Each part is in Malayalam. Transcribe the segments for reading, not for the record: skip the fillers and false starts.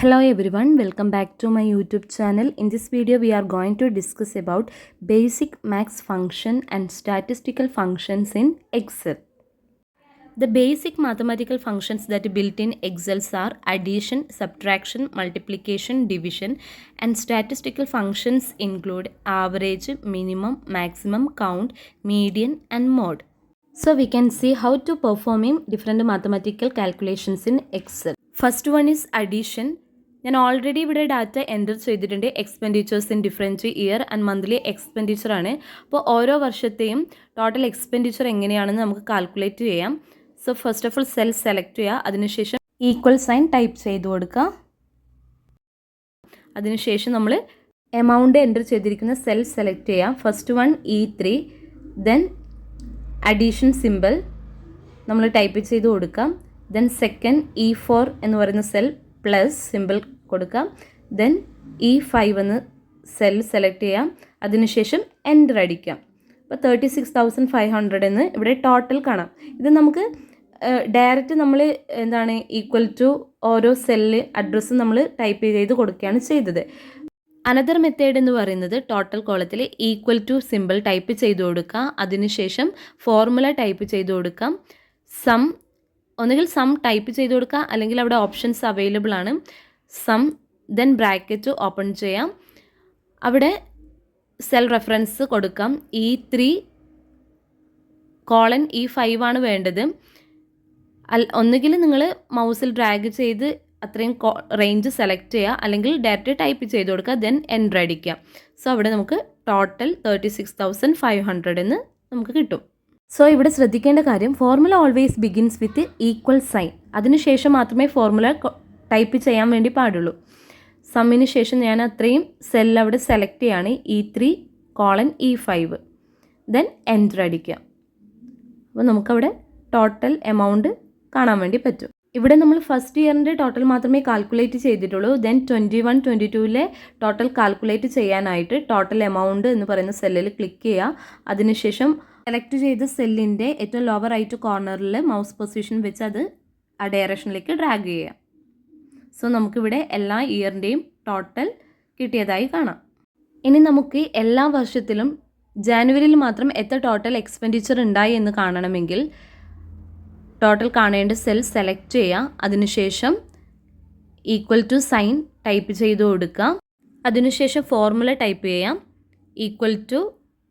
Hello everyone, welcome back to my YouTube channel. In this video we are going to discuss about basic max function and statistical functions in Excel. The basic mathematical functions that are built in Excel are addition, subtraction, multiplication, division, and statistical functions include average, minimum, maximum, count, median, and mode. So we can see how to performing different mathematical calculations in Excel. First one is addition. ഞാൻ ഓൾറെഡി ഇവിടെ ഡാറ്റ എൻ്റർ ചെയ്തിട്ടുണ്ട്. Expenditures in different year and monthly expenditure ആണ്. അപ്പോൾ ഓരോ വർഷത്തെയും ടോട്ടൽ എക്സ്പെൻഡിച്ചർ എങ്ങനെയാണെന്ന് നമുക്ക് കാൽക്കുലേറ്റ് ചെയ്യാം. So first of all cell select ചെയ്യുക. അതിനുശേഷം ഈക്വൽ സൈൻ ടൈപ്പ് ചെയ്ത് കൊടുക്കുക. അതിനുശേഷം നമ്മൾ എമൗണ്ട് എൻ്റർ ചെയ്തിരിക്കുന്ന സെൽ സെലക്ട് ചെയ്യാം. First one E3, then addition symbol നമ്മൾ ടൈപ്പ് ചെയ്ത് കൊടുക്കാം. ദെൻ സെക്കൻഡ് E4 എന്ന് പറയുന്ന സെൽ പ്ലസ് സിമ്പിൾ കൊടുക്കാം. ദെൻ E5 എന്ന് സെൽ സെലക്ട് ചെയ്യാം. അതിനുശേഷം എൻ്റർ അടിക്കാം. അപ്പോൾ 36,500 എന്ന് ഇവിടെ ടോട്ടൽ കാണാം. ഇത് നമുക്ക് ഡയറക്റ്റ് നമ്മൾ എന്താണ് ഈക്വൽ ടു ഓരോ സെല്ല് അഡ്രസ്സ് നമ്മൾ ടൈപ്പ് ചെയ്ത് കൊടുക്കുകയാണ് ചെയ്തത്. അനദർ മെത്തേഡ് എന്ന് പറയുന്നത് ടോട്ടൽ കോളത്തിൽ ഈക്വൽ ടു സിമ്പിൾ ടൈപ്പ് ചെയ്ത് കൊടുക്കുക. അതിനുശേഷം ഫോർമുല ടൈപ്പ് ചെയ്ത് കൊടുക്കാം. സം ഒന്നുകിൽ സം ടൈപ്പ് ചെയ്ത് കൊടുക്കുക, അല്ലെങ്കിൽ അവിടെ ഓപ്ഷൻസ് അവൈലബിൾ ആണ്. സം ദെൻ ബ്രാക്കറ്റ് ഓപ്പൺ ചെയ്യാം. അവിടെ സെൽ റെഫറൻസ് കൊടുക്കാം. E3 കോളൻ E5 ആണ് വേണ്ടത്. ഒന്നുകിൽ നിങ്ങൾ മൗസിൽ ഡ്രാഗ് ചെയ്ത് അത്രയും റേഞ്ച് സെലക്ട് ചെയ്യുക, അല്ലെങ്കിൽ ഡയറക്റ്റ് ടൈപ്പ് ചെയ്ത് കൊടുക്കുക. ദെൻ എൻ്റർ അടിക്കുക. സോ അവിടെ നമുക്ക് ടോട്ടൽ 36,500 എന്ന് നമുക്ക് കിട്ടും. സോ ഇവിടെ ശ്രദ്ധിക്കേണ്ട കാര്യം, formula always begins with equal sign. അതിനുശേഷം മാത്രമേ ഫോർമുല ടൈപ്പ് ചെയ്യാൻ വേണ്ടി പാടുള്ളൂ. സമ്മിന് ശേഷം ഞാൻ അത്രയും സെൽ അവിടെ സെലക്ട് ചെയ്യാണ്. E3 colon E5 then enter അടിക്കുക. അപ്പോൾ നമുക്കവിടെ ടോട്ടൽ എമൗണ്ട് കാണാൻ വേണ്ടി പറ്റും. ഇവിടെ നമ്മൾ ഫസ്റ്റ് ഇയറിൻ്റെ ടോട്ടൽ മാത്രമേ കാൽക്കുലേറ്റ് ചെയ്തിട്ടുള്ളൂ. ദെൻ 21-22 ടോട്ടൽ കാൽക്കുലേറ്റ് ചെയ്യാനായിട്ട് ടോട്ടൽ എമൗണ്ട് എന്ന് പറയുന്ന സെല്ലിൽ ക്ലിക്ക് ചെയ്യുക. അതിനുശേഷം സെലക്ട് ചെയ്ത സെല്ലിൻ്റെ ഏറ്റവും ലോവർ റൈറ്റ് കോർണറിൽ മൗസ് പൊസിഷൻ വെച്ച് അത് ആ ഡയറക്ഷനിലേക്ക് ഡ്രാഗ് ചെയ്യാം. സോ നമുക്കിവിടെ എല്ലാ ഇയറിൻ്റെയും ടോട്ടൽ കിട്ടിയതായി കാണാം. ഇനി നമുക്ക് എല്ലാ വർഷത്തിലും ജാനുവരിയിൽ മാത്രം എത്ര ടോട്ടൽ എക്സ്പെൻഡിച്ചർ ഉണ്ടായി എന്ന് കാണണമെങ്കിൽ ടോട്ടൽ കാണേണ്ട സെൽ സെലക്ട് ചെയ്യുക. അതിനുശേഷം ഈക്വൽ ടു സൈൻ ടൈപ്പ് ചെയ്ത് കൊടുക്കുക. അതിനുശേഷം ഫോർമുല ടൈപ്പ് ചെയ്യാം. ഈക്വൽ ടു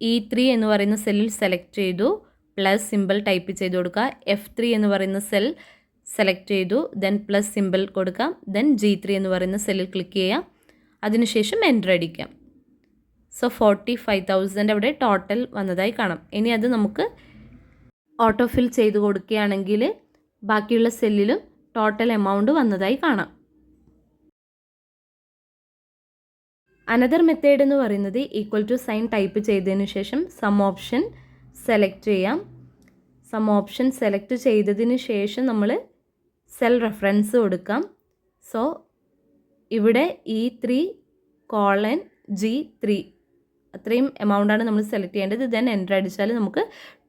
E3 എന്ന് പറയുന്ന സെല്ലിൽ സെലക്ട് ചെയ്തു, പ്ലസ് സിമ്പിൾ ടൈപ്പ് ചെയ്ത് കൊടുക്കുക. F3 എന്ന് പറയുന്ന സെൽ സെലക്ട് ചെയ്തു, ദെൻ പ്ലസ് സിമ്പിൾ കൊടുക്കാം. ദെൻ G3 എന്ന് പറയുന്ന സെല്ലിൽ ക്ലിക്ക് ചെയ്യുക. അതിനുശേഷം എൻ്റർ അടിക്കാം. സോ 45,000 അവിടെ ടോട്ടൽ വന്നതായി കാണാം. ഇനി അത് നമുക്ക് ഓട്ടോ ഫിൽ ചെയ്ത് കൊടുക്കുകയാണെങ്കിൽ ബാക്കിയുള്ള സെല്ലിലും ടോട്ടൽ എമൗണ്ട് വന്നതായി കാണാം. അനദർ മെത്തേഡ് എന്ന് പറയുന്നത് ഈക്വൽ ടു സൈൻ ടൈപ്പ് ചെയ്തതിന് ശേഷം സം ഓപ്ഷൻ സെലക്ട് ചെയ്യാം. സം ഓപ്ഷൻ സെലക്ട് ചെയ്തതിന് ശേഷം നമ്മൾ സെൽ റെഫറൻസ് കൊടുക്കാം. സോ ഇവിടെ E3 കോളൻ G3 അത്രയും എമൗണ്ടാണ് നമ്മൾ സെലക്ട് ചെയ്യേണ്ടത്. ദെൻ എൻ്റർ അടിച്ചാൽ നമുക്ക്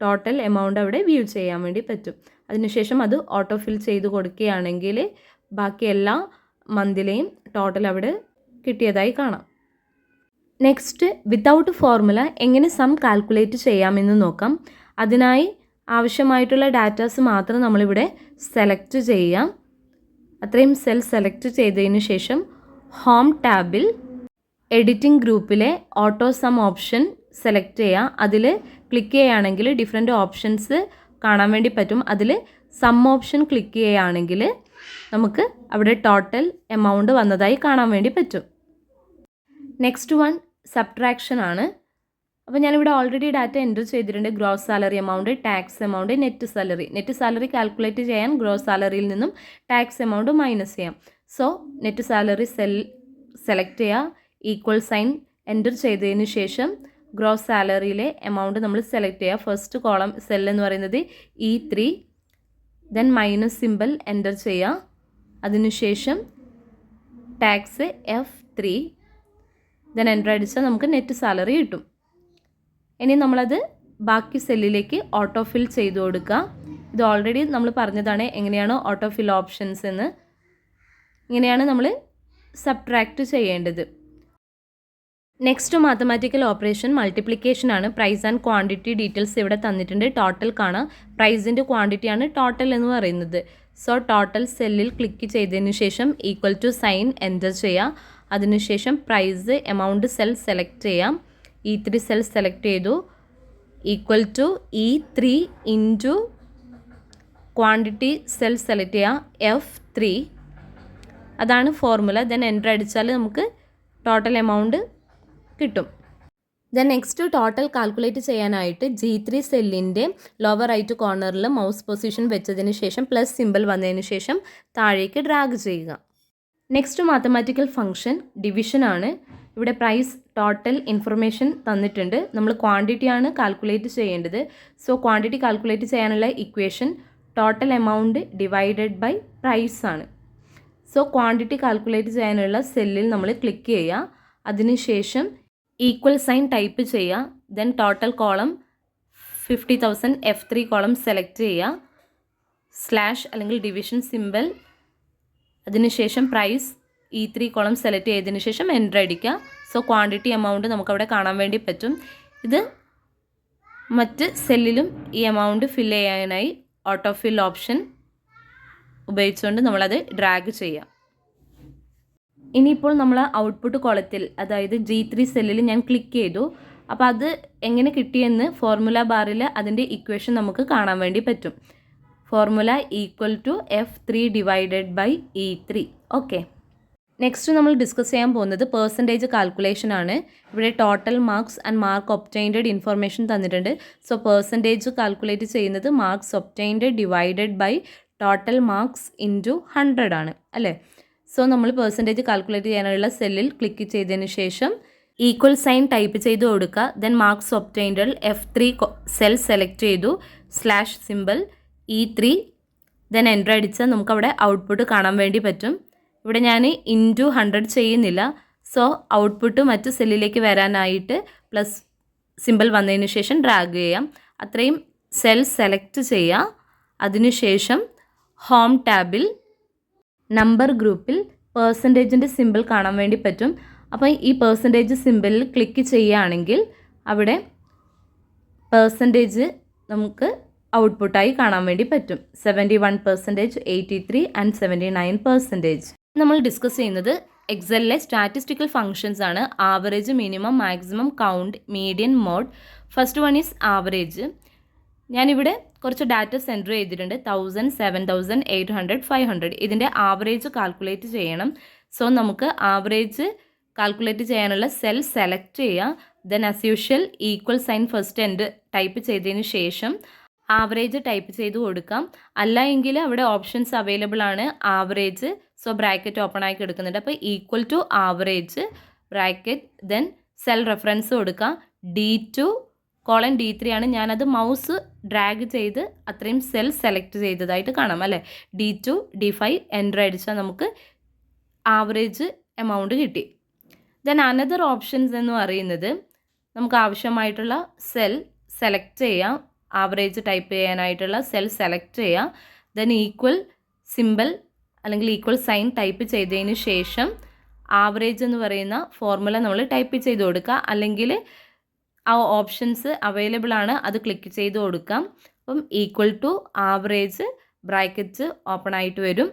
ടോട്ടൽ എമൗണ്ട് അവിടെ വ്യൂ ചെയ്യാൻ വേണ്ടി പറ്റും. അതിനുശേഷം അത് ഓട്ടോ ഫിൽ ചെയ്ത് കൊടുക്കുകയാണെങ്കിൽ ബാക്കി എല്ലാ മന്തിലെയും ടോട്ടൽ അവിടെ കിട്ടിയതായി കാണാം. നെക്സ്റ്റ് വിത്തൗട്ട് ഫോർമുല എങ്ങനെ സം കാൽക്കുലേറ്റ് ചെയ്യാമെന്ന് നോക്കാം. അതിനായി ആവശ്യമായിട്ടുള്ള ഡാറ്റാസ് മാത്രം നമ്മളിവിടെ സെലക്ട് ചെയ്യാം. അത്രയും സെൽ സെലക്ട് ചെയ്തതിന് ശേഷം ഹോം ടാബിൽ എഡിറ്റിംഗ് ഗ്രൂപ്പിലെ ഓട്ടോ സം ഓപ്ഷൻ സെലക്ട് ചെയ്യുക. അതിൽ ക്ലിക്ക് ചെയ്യുകയാണെങ്കിൽ ഡിഫറെൻറ്റ് ഓപ്ഷൻസ് കാണാൻ വേണ്ടി പറ്റും. അതിൽ സം ഓപ്ഷൻ ക്ലിക്ക് ചെയ്യുകയാണെങ്കിൽ നമുക്ക് അവിടെ ടോട്ടൽ എമൗണ്ട് വന്നതായി കാണാൻ വേണ്ടി പറ്റും. നെക്സ്റ്റ് വൺ സബ്ട്രാക്ഷൻ ആണ്. അപ്പോൾ ഞാനിവിടെ ഓൾറെഡി ഡാറ്റ എൻ്റർ ചെയ്തിട്ടുണ്ട്. Gross salary amount, tax amount, net salary calculate ചെയ്യാൻ ഗ്രോസ് സാലറിയിൽ നിന്നും ടാക്സ് എമൗണ്ട് മൈനസ് ചെയ്യാം. സോ നെറ്റ് സാലറി സെലക്ട് ചെയ്യുക. ഈക്വൽ സൈൻ എൻ്റർ ചെയ്തതിന് ശേഷം ഗ്രോസ് സാലറിയിലെ എമൗണ്ട് നമ്മൾ സെലക്ട് ചെയ്യുക. ഫസ്റ്റ് കോളം സെൽ എന്ന് പറയുന്നത് E3, then minus simple enter ചെയ്യുക. അതിനുശേഷം ടാക്സ് F3, ദെൻ എൻ്റർ അടിച്ചാൽ നമുക്ക് നെറ്റ് സാലറി കിട്ടും. ഇനി നമ്മളത് ബാക്കി സെല്ലിലേക്ക് ഓട്ടോ ഫിൽ ചെയ്ത് കൊടുക്കുക. ഇത് ഓൾറെഡി നമ്മൾ പറഞ്ഞതാണ് എങ്ങനെയാണ് ഓട്ടോ ഫിൽ ഓപ്ഷൻസ് എന്ന്. ഇങ്ങനെയാണ് നമ്മൾ സബ്ട്രാക്റ്റ് ചെയ്യേണ്ടത്. നെക്സ്റ്റ് മാത്തമാറ്റിക്കൽ ഓപ്പറേഷൻ മൾട്ടിപ്ലിക്കേഷൻ ആണ്. പ്രൈസ് ആൻഡ് ക്വാണ്ടിറ്റി ഡീറ്റെയിൽസ് ഇവിടെ തന്നിട്ടുണ്ട്. ടോട്ടൽ കാണാം. പ്രൈസിൻ്റെ ക്വാണ്ടിറ്റിയാണ് ടോട്ടൽ എന്ന് പറയുന്നത്. സോ ടോട്ടൽ സെല്ലിൽ ക്ലിക്ക് ചെയ്തതിന് ശേഷം ഈക്വൽ ടു സൈൻ എൻ്റർ ചെയ്യാം. അതിനുശേഷം പ്രൈസ് എമൗണ്ട് സെൽ സെലക്ട് ചെയ്യാം. E3 സെൽ സെലക്ട് ചെയ്തു. Equal to E3 into quantity cell select ചെയ്യുക F3. അതാണ് ഫോർമുല. ദെൻ എൻ്റർ അടിച്ചാൽ നമുക്ക് ടോട്ടൽ എമൗണ്ട് കിട്ടും. ദെൻ നെക്സ്റ്റ് ടോട്ടൽ കാൽക്കുലേറ്റ് ചെയ്യാനായിട്ട് G3 സെല്ലിൻ്റെ ലോവർ റൈറ്റ് കോർണറിൽ മൗസ് പൊസിഷൻ വെച്ചതിന് ശേഷം പ്ലസ് സിമ്പിൾ വന്നതിന് ശേഷം താഴേക്ക് ഡ്രാഗ് ചെയ്യുക. നെക്സ്റ്റ് മാത്തമാറ്റിക്കൽ ഫംഗ്ഷൻ ഡിവിഷൻ ആണ്. ഇവിടെ പ്രൈസ് ടോട്ടൽ ഇൻഫർമേഷൻ തന്നിട്ടുണ്ട്. നമ്മൾ ക്വാണ്ടിറ്റിയാണ് കാൽക്കുലേറ്റ് ചെയ്യേണ്ടത്. സോ ക്വാണ്ടിറ്റി കാൽക്കുലേറ്റ് ചെയ്യാനുള്ള equation total amount divided by price ആണ്. സോ ക്വാണ്ടിറ്റി കാൽക്കുലേറ്റ് ചെയ്യാനുള്ള സെല്ലിൽ നമ്മൾ ക്ലിക്ക് ചെയ്യുക. അതിനുശേഷം ഈക്വൽ സൈൻ ടൈപ്പ് ചെയ്യുക. Then total column 50,000 F3 column select ചെയ്യുക. സ്ലാഷ് അല്ലെങ്കിൽ ഡിവിഷൻ സിമ്പിൾ. അതിനുശേഷം പ്രൈസ് E3 കോളം സെലക്ട് ചെയ്തതിന് ശേഷം എൻ്റർ അടിക്കുക. സോ ക്വാണ്ടിറ്റി എമൗണ്ട് നമുക്കവിടെ കാണാൻ വേണ്ടി പറ്റും. ഇത് മറ്റ് സെല്ലിലും ഈ എമൗണ്ട് ഫില്ല് ചെയ്യാനായി ഓട്ടോ ഫിൽ ഓപ്ഷൻ ഉപയോഗിച്ചുകൊണ്ട് നമ്മളത് ഡ്രാഗ് ചെയ്യാം. ഇനിയിപ്പോൾ നമ്മൾ ഔട്ട്പുട്ട് കോളത്തിൽ അതായത് G3 സെല്ലിൽ ഞാൻ ക്ലിക്ക് ചെയ്തു. അപ്പോൾ അത് എങ്ങനെ കിട്ടിയെന്ന് ഫോർമുല ബാറിൽ അതിൻ്റെ ഇക്വേഷൻ നമുക്ക് കാണാൻ വേണ്ടി പറ്റും. Formula equal to F3 divided by E3. Okay, next നമ്മൾ ഡിസ്കസ് ചെയ്യാൻ പോകുന്നത് പെർസെൻറ്റേജ് കാൽക്കുലേഷൻ ആണ്. ഇവിടെ total marks and mark obtained information തന്നിട്ടുണ്ട്. സോ പെർസെൻറ്റേജ് കാൽക്കുലേറ്റ് ചെയ്യുന്നത് marks obtained divided by total marks into 100 ആണ് അല്ലേ. സോ നമ്മൾ പെർസെൻറ്റേജ് കാൽക്കുലേറ്റ് ചെയ്യാനുള്ള സെല്ലിൽ ക്ലിക്ക് ചെയ്തതിന് ശേഷം ഈക്വൽ സൈൻ ടൈപ്പ് ചെയ്ത് കൊടുക്കുക. Then marks obtained F3 cell select ചെയ്തു. Slash simple E3. Then enter അടിച്ചാൽ നമുക്കവിടെ ഔട്ട്പുട്ട് കാണാൻ വേണ്ടി പറ്റും. ഇവിടെ ഞാൻ ഇൻറ്റു 100 ചെയ്യുന്നില്ല. സോ ഔട്ട്പുട്ട് മറ്റ് സെല്ലിലേക്ക് വരാനായിട്ട് പ്ലസ് സിമ്പിൾ വന്നതിന് ശേഷം ഡ്രാഗ് ചെയ്യാം. അത്രയും സെൽ സെലക്ട് ചെയ്യുക. അതിനുശേഷം ഹോം ടാബിൽ നമ്പർ ഗ്രൂപ്പിൽ പെർസെൻറ്റേജിൻ്റെ സിമ്പിൾ കാണാൻ വേണ്ടി പറ്റും. അപ്പോൾ ഈ പെർസെൻറ്റേജ് സിമ്പിളിൽ ക്ലിക്ക് ചെയ്യുകയാണെങ്കിൽ അവിടെ പെർസെൻറ്റേജ് നമുക്ക് ഔട്ട്പുട്ടായി കാണാൻ വേണ്ടി പറ്റും. 71%, 83 ആൻഡ് 79%. നമ്മൾ ഡിസ്കസ് ചെയ്യുന്നത് എക്സലിലെ സ്റ്റാറ്റിസ്റ്റിക്കൽ ഫങ്ഷൻസ് ആണ്. Average, minimum, maximum, count, median, mode. First one is average. ഞാനിവിടെ കുറച്ച് ഡാറ്റ സെൻറ്റർ ചെയ്തിട്ടുണ്ട്. 1000, 7000, 800, 500. ഇതിൻ്റെ ആവറേജ് കാൽക്കുലേറ്റ് ചെയ്യണം. സോ നമുക്ക് ആവറേജ് കാൽക്കുലേറ്റ് ചെയ്യാനുള്ള സെൽ സെലക്ട് ചെയ്യുക. Then as usual equal sign first and type ചെയ്തതിന് ശേഷം ആവറേജ് ടൈപ്പ് ചെയ്ത് കൊടുക്കാം. അല്ല എങ്കിൽ അവിടെ ഓപ്ഷൻസ് അവൈലബിൾ ആണ്. ആവറേജ്, സോ ബ്രാക്കറ്റ് ഓപ്പൺ ആക്കി എടുക്കുന്നുണ്ട്. അപ്പോൾ equal to average bracket, then cell reference കൊടുക്കുക. D2 കോളൻ D3 ആണ്. ഞാനത് മൗസ് ഡ്രാഗ് ചെയ്ത് അത്രയും സെൽ സെലക്ട് ചെയ്തതായിട്ട് കാണാം അല്ലേ. D2, D5 എൻ്റർ അടിച്ചാൽ നമുക്ക് ആവറേജ് എമൗണ്ട് കിട്ടി. ദെൻ അനദർ ഓപ്ഷൻസ് എന്ന് പറയുന്നത് നമുക്ക് ആവശ്യമായിട്ടുള്ള സെൽ സെലക്ട് ചെയ്യാം. ആവറേജ് ടൈപ്പ് ചെയ്യാനായിട്ടുള്ള സെൽ സെലക്ട് ചെയ്യുക. ദെൻ ഈക്വൽ സിമ്പിൾ അല്ലെങ്കിൽ ഈക്വൽ സൈൻ ടൈപ്പ് ചെയ്തതിന് ശേഷം ആവറേജ് എന്ന് പറയുന്ന ഫോർമുല നമ്മൾ ടൈപ്പ് ചെയ്ത് കൊടുക്കുക. അല്ലെങ്കിൽ ആ ഓപ്ഷൻസ് അവൈലബിൾ ആണ്, അത് ക്ലിക്ക് ചെയ്ത് കൊടുക്കാം. അപ്പം equal to average bracket open ആയിട്ട് വരും.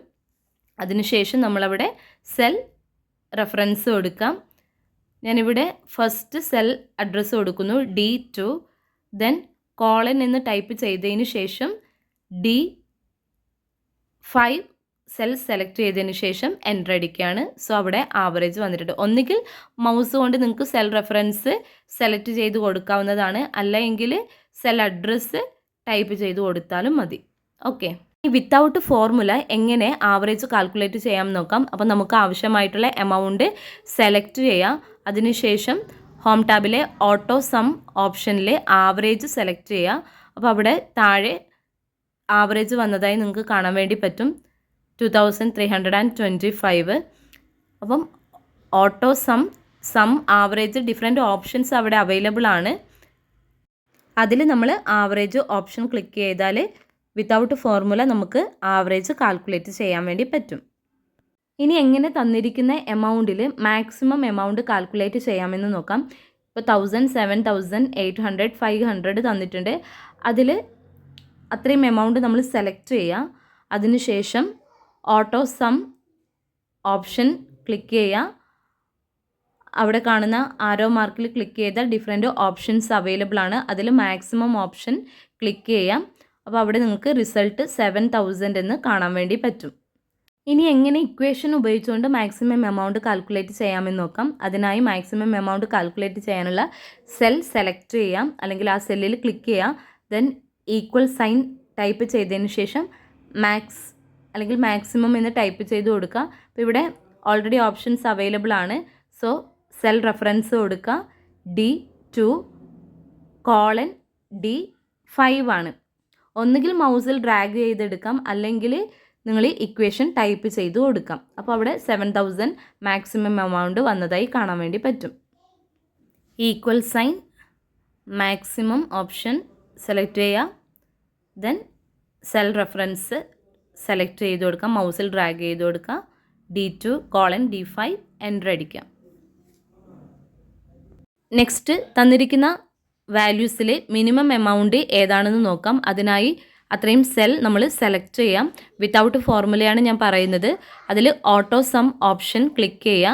അതിനുശേഷം നമ്മളവിടെ സെൽ റെഫറൻസ് കൊടുക്കാം. ഞാനിവിടെ ഫസ്റ്റ് സെൽ അഡ്രസ്സ് കൊടുക്കുന്നു D2. ദെൻ കോളൻ എന്ന് ടൈപ്പ് ചെയ്തതിന് ശേഷം D5 സെൽ സെലക്ട് ചെയ്തതിന് ശേഷം എൻ്റർ അടിക്കുകയാണ്. സോ അവിടെ ആവറേജ് വന്നിട്ടുണ്ട്. ഒന്നുകിൽ മൗസ് കൊണ്ട് നിങ്ങൾക്ക് സെൽ റെഫറൻസ് സെലക്ട് ചെയ്ത് കൊടുക്കാവുന്നതാണ്, അല്ലെങ്കിൽ സെൽ അഡ്രസ്സ് ടൈപ്പ് ചെയ്ത് കൊടുത്താലും മതി. ഓക്കെ, ഈ വിത്തൗട്ട് ഫോർമുല എങ്ങനെ ആവറേജ് കാൽക്കുലേറ്റ് ചെയ്യാമെന്ന് നോക്കാം. അപ്പോൾ നമുക്ക് ആവശ്യമായിട്ടുള്ള എമൗണ്ട് സെലക്ട് ചെയ്യാം. അതിനുശേഷം ഹോം ടാബിലെ ഓട്ടോ സം ഓപ്ഷനിൽ ആവറേജ് സെലക്ട് ചെയ്യുക. അപ്പോൾ അവിടെ താഴെ ആവറേജ് വന്നതായി നിങ്ങൾക്ക് കാണാൻ വേണ്ടി പറ്റും, 2325. അപ്പം auto some average different options അവിടെ അവൈലബിൾ ആണ്. അതിൽ നമ്മൾ ആവറേജ് ഓപ്ഷൻ ക്ലിക്ക് ചെയ്താൽ വിത്തൗട്ട് ഫോർമുല നമുക്ക് ആവറേജ് കാൽക്കുലേറ്റ് ചെയ്യാൻ വേണ്ടി പറ്റും. ഇനി എങ്ങനെ തന്നിരിക്കുന്ന എമൗണ്ടിൽ മാക്സിമം എമൗണ്ട് കാൽക്കുലേറ്റ് ചെയ്യാമെന്ന് നോക്കാം. ഇപ്പോൾ 1000, 7000, 800, 500 തന്നിട്ടുണ്ട്. അതിൽ അത്രയും എമൗണ്ട് നമ്മൾ സെലക്ട് ചെയ്യുക. അതിനുശേഷം ഓട്ടോ സം ഓപ്ഷൻ ക്ലിക്ക് ചെയ്യുക. അവിടെ കാണുന്ന ആരോ മാർക്കിൽ ക്ലിക്ക് ചെയ്താൽ ഡിഫറെൻറ്റ് ഓപ്ഷൻസ് അവൈലബിൾ ആണ്. അതിൽ മാക്സിമം ഓപ്ഷൻ ക്ലിക്ക് ചെയ്യാം. അപ്പോൾ അവിടെ നിങ്ങൾക്ക് റിസൾട്ട് 7000 എന്ന് കാണാൻ വേണ്ടി പറ്റും. ഇനി എങ്ങനെ ഇക്വേഷൻ ഉപയോഗിച്ചുകൊണ്ട് മാക്സിമം എമൗണ്ട് കാൽക്കുലേറ്റ് ചെയ്യാമെന്ന് നോക്കാം. അതിനായി മാക്സിമം എമൗണ്ട് കാൽക്കുലേറ്റ് ചെയ്യാനുള്ള സെൽ സെലക്ട് ചെയ്യാം, അല്ലെങ്കിൽ ആ സെല്ലിൽ ക്ലിക്ക് ചെയ്യാം. ദെൻ ഈക്വൽ സൈൻ ടൈപ്പ് ചെയ്തതിന് ശേഷം മാക്സ് അല്ലെങ്കിൽ മാക്സിമം എന്ന് ടൈപ്പ് ചെയ്ത് കൊടുക്കുക. അപ്പോൾ ഇവിടെ ഓൾറെഡി ഓപ്ഷൻസ് അവൈലബിൾ ആണ്. സോ സെൽ റെഫറൻസ് കൊടുക്കുക. D2:D5 ആണ്. ഒന്നുകിൽ മൗസിൽ ഡ്രാഗ് ചെയ്തെടുക്കാം, അല്ലെങ്കിൽ നിങ്ങൾ ഇക്വേഷൻ ടൈപ്പ് ചെയ്ത് കൊടുക്കാം. അപ്പോൾ അവിടെ 7000 മാക്സിമം എമൗണ്ട് വന്നതായി കാണാൻ വേണ്ടി പറ്റും. Equal sign maximum option select ചെയ്യുക. ദെൻ സെൽ റെഫറൻസ് സെലക്ട് ചെയ്ത് കൊടുക്കാം, മൗസിൽ ഡ്രാഗ് ചെയ്ത് കൊടുക്കുക. D2:D5 എൻ്റർ അടിക്കാം. നെക്സ്റ്റ് തന്നിരിക്കുന്ന വാല്യൂസിൽ മിനിമം എമൗണ്ട് ഏതാണെന്ന് നോക്കാം. അതിനായി അത്രയും സെൽ നമ്മൾ സെലക്ട് ചെയ്യാം. വിത്തൗട്ട് ഫോർമുലയാണ് ഞാൻ പറയുന്നത്. അതിൽ ഓട്ടോ സം ഓപ്ഷൻ ക്ലിക്ക് ചെയ്യുക.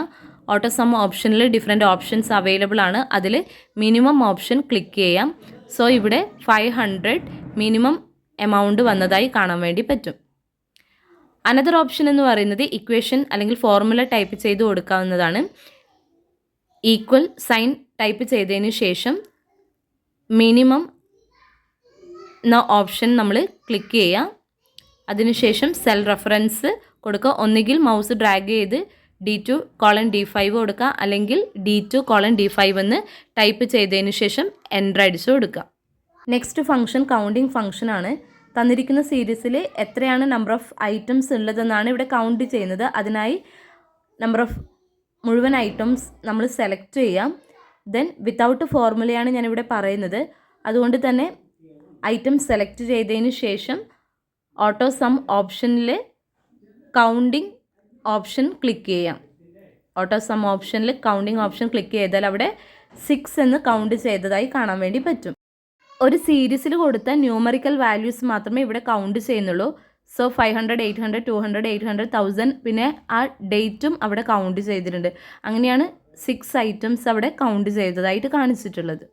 ഓട്ടോ സം ഓപ്ഷനിൽ ഡിഫറെൻറ്റ് ഓപ്ഷൻസ് അവൈലബിൾ ആണ്. അതിൽ മിനിമം ഓപ്ഷൻ ക്ലിക്ക് ചെയ്യാം. സോ ഇവിടെ 500 മിനിമം എമൗണ്ട് വന്നതായി കാണാൻ വേണ്ടി പറ്റും. അനദർ ഓപ്ഷൻ എന്ന് പറയുന്നത് ഇക്വേഷൻ അല്ലെങ്കിൽ ഫോർമുല ടൈപ്പ് ചെയ്ത് കൊടുക്കാവുന്നതാണ്. ഈക്വൽ സൈൻ ടൈപ്പ് ചെയ്തതിന് ശേഷം മിനിമം എന്ന ഓപ്ഷൻ നമ്മൾ ക്ലിക്ക് ചെയ്യുക. അതിനുശേഷം സെൽ റെഫറൻസ് കൊടുക്കുക. ഒന്നുകിൽ മൗസ് ഡ്രാഗ് ചെയ്ത് D2:D5 കൊടുക്കുക, അല്ലെങ്കിൽ D2:D5 എന്ന് ടൈപ്പ് ചെയ്തതിന് ശേഷം എൻ്റർ അടിച്ചു കൊടുക്കുക. നെക്സ്റ്റ് ഫംഗ്ഷൻ കൗണ്ടിങ് ഫംഗ്ഷൻ ആണ്. തന്നിരിക്കുന്ന സീരീസിൽ എത്രയാണ് നമ്പർ ഓഫ് ഐറ്റംസ് ഉള്ളതെന്നാണ് ഇവിടെ കൗണ്ട് ചെയ്യുന്നത്. അതിനായി നമ്പർ ഓഫ് മുഴുവൻ ഐറ്റംസ് നമ്മൾ സെലക്ട് ചെയ്യാം. ദെൻ വിത്തൗട്ട് ഫോർമുലയാണ് ഞാനിവിടെ പറയുന്നത്. അതുകൊണ്ട് തന്നെ ഐറ്റം സെലക്ട് ചെയ്തതിന് ശേഷം ഓട്ടോ സം ഓപ്ഷനിൽ കൗണ്ടിങ് ഓപ്ഷൻ ക്ലിക്ക് ചെയ്യാം. ഓട്ടോ സം ഓപ്ഷനിൽ കൗണ്ടിങ് ഓപ്ഷൻ ക്ലിക്ക് ചെയ്താൽ അവിടെ 6 എന്ന് കൗണ്ട് ചെയ്തതായി കാണാൻ വേണ്ടി പറ്റും. ഒരു സീരീസിൽ കൊടുത്ത ന്യൂമറിക്കൽ വാല്യൂസ് മാത്രമേ ഇവിടെ കൗണ്ട് ചെയ്യുന്നുള്ളൂ. സോ 500, 800, 200, 800, 1000, പിന്നെ ആ ഡേറ്റും അവിടെ കൗണ്ട് ചെയ്തിട്ടുണ്ട്. അങ്ങനെയാണ് 6 ഐറ്റംസ് അവിടെ കൗണ്ട് ചെയ്തതായിട്ട് കാണിച്ചിട്ടുള്ളത്.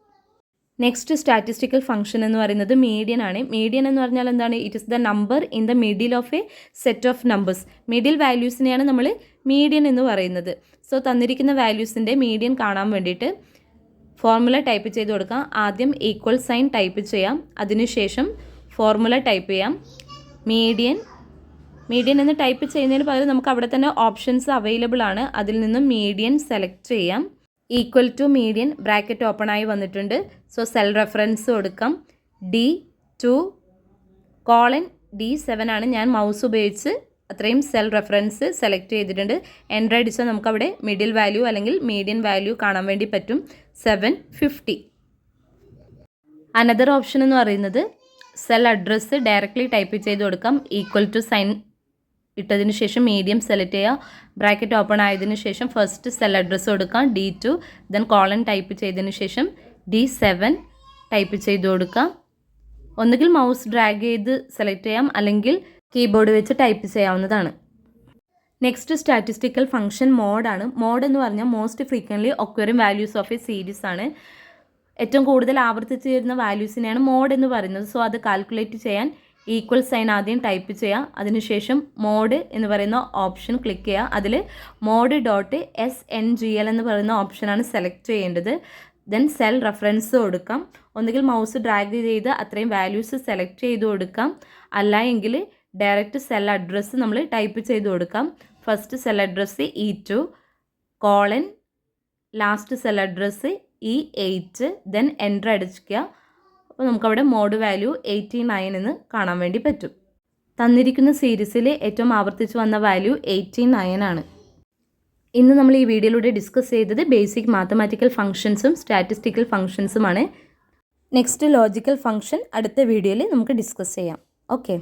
നെക്സ്റ്റ് സ്റ്റാറ്റിസ്റ്റിക്കൽ ഫംഗ്ഷൻ എന്ന് പറയുന്നത് മീഡിയൻ ആണ്. മീഡിയൻ എന്ന് പറഞ്ഞാൽ എന്താണ്? It is the number in the middle of a set of numbers. Middle വാല്യൂസിനെയാണ് നമ്മൾ മീഡിയൻ എന്ന് പറയുന്നത്. സോ തന്നിരിക്കുന്ന വാല്യൂസിൻ്റെ മീഡിയൻ കാണാൻ വേണ്ടിയിട്ട് ഫോർമുല ടൈപ്പ് ചെയ്ത് കൊടുക്കാം. ആദ്യം ഈക്വൽ സൈൻ ടൈപ്പ് ചെയ്യാം. അതിനുശേഷം ഫോർമുല ടൈപ്പ് ചെയ്യാം. മീഡിയൻ എന്ന് ടൈപ്പ് ചെയ്യുന്നതിന് പകരം നമുക്ക് അവിടെ തന്നെ ഓപ്ഷൻസ് അവൈലബിൾ ആണ്. അതിൽ നിന്നും മീഡിയൻ സെലക്ട് ചെയ്യാം. Equal to median bracket open ആയി വന്നിട്ടുണ്ട്. സോ സെൽ റെഫറൻസ് കൊടുക്കാം. D2:D7 ആണ്. ഞാൻ മൗസ് ഉപയോഗിച്ച് അത്രയും സെൽ റെഫറൻസ് സെലക്ട് ചെയ്തിട്ടുണ്ട്. എൻ്റർ അടിച്ചാൽ നമുക്കവിടെ മിഡിൽ വാല്യൂ അല്ലെങ്കിൽ മീഡിയൻ വാല്യൂ കാണാൻ വേണ്ടി പറ്റും. 750. അനദർ ഓപ്ഷൻ എന്ന് പറയുന്നത് സെൽ അഡ്രസ്സ് ഡയറക്റ്റ്ലി ടൈപ്പ് ചെയ്ത് കൊടുക്കാം. ഈക്വൽ ടു സൈൻ ഇട്ടതിന് ശേഷം മീഡിയം സെലക്ട് ചെയ്യുക. ബ്രാക്കറ്റ് ഓപ്പൺ ആയതിനു ശേഷം ഫസ്റ്റ് സെൽ അഡ്രസ്സ് കൊടുക്കാം. D2, ദെൻ കോളൻ ടൈപ്പ് ചെയ്തതിന് ശേഷം D7 ടൈപ്പ് ചെയ്ത് കൊടുക്കാം. ഒന്നുകിൽ മൗസ് ഡ്രാഗ് ചെയ്ത് സെലക്ട് ചെയ്യാം, അല്ലെങ്കിൽ കീബോർഡ് വെച്ച് ടൈപ്പ് ചെയ്യാവുന്നതാണ്. നെക്സ്റ്റ് സ്റ്റാറ്റിസ്റ്റിക്കൽ ഫംഗ്ഷൻ മോഡാണ്. മോഡ് എന്ന് പറഞ്ഞാൽ most frequently occurring values of a series ആണ്. ഏറ്റവും കൂടുതൽ ആവർത്തിച്ച് വരുന്ന വാല്യൂസിനെയാണ് മോഡ് എന്ന് പറയുന്നത്. സോ അത് കാൽക്കുലേറ്റ് ചെയ്യാൻ ഈക്വൽ സൈൻ ആദ്യം ടൈപ്പ് ചെയ്യുക. അതിനുശേഷം മോഡ് എന്ന് പറയുന്ന ഓപ്ഷൻ ക്ലിക്ക് ചെയ്യുക. അതിൽ mod.SNGL എന്ന് പറയുന്ന ഓപ്ഷനാണ് സെലക്ട് ചെയ്യേണ്ടത്. ദെൻ സെൽ റെഫറൻസ് കൊടുക്കാം. ഒന്നുകിൽ മൗസ് ഡ്രാഗ് ചെയ്ത് അത്രയും വാല്യൂസ് സെലക്ട് ചെയ്ത് കൊടുക്കാം, അല്ല എങ്കിൽ ഡയറക്റ്റ് സെൽ അഡ്രസ്സ് നമ്മൾ ടൈപ്പ് ചെയ്ത് കൊടുക്കാം. First cell address E2, colon last cell address E8, then enter അടിക്കുക. അപ്പോൾ നമുക്കവിടെ മോഡ് വാല്യൂ 89 എന്ന് കാണാൻ വേണ്ടി പറ്റും. തന്നിരിക്കുന്ന സീരീസിൽ ഏറ്റവും ആവർത്തിച്ച് വന്ന വാല്യൂ 89 ആണ്. ഇന്ന് നമ്മൾ ഈ വീഡിയോയിലൂടെ ഡിസ്കസ് ചെയ്തത് ബേസിക് മാത്തമാറ്റിക്കൽ ഫംഗ്ഷൻസും സ്റ്റാറ്റിസ്റ്റിക്കൽ ഫംഗ്ഷൻസുമാണ്. നെക്സ്റ്റ് ലോജിക്കൽ ഫംഗ്ഷൻ അടുത്ത വീഡിയോയിൽ നമുക്ക് ഡിസ്കസ് ചെയ്യാം. ഓക്കെ.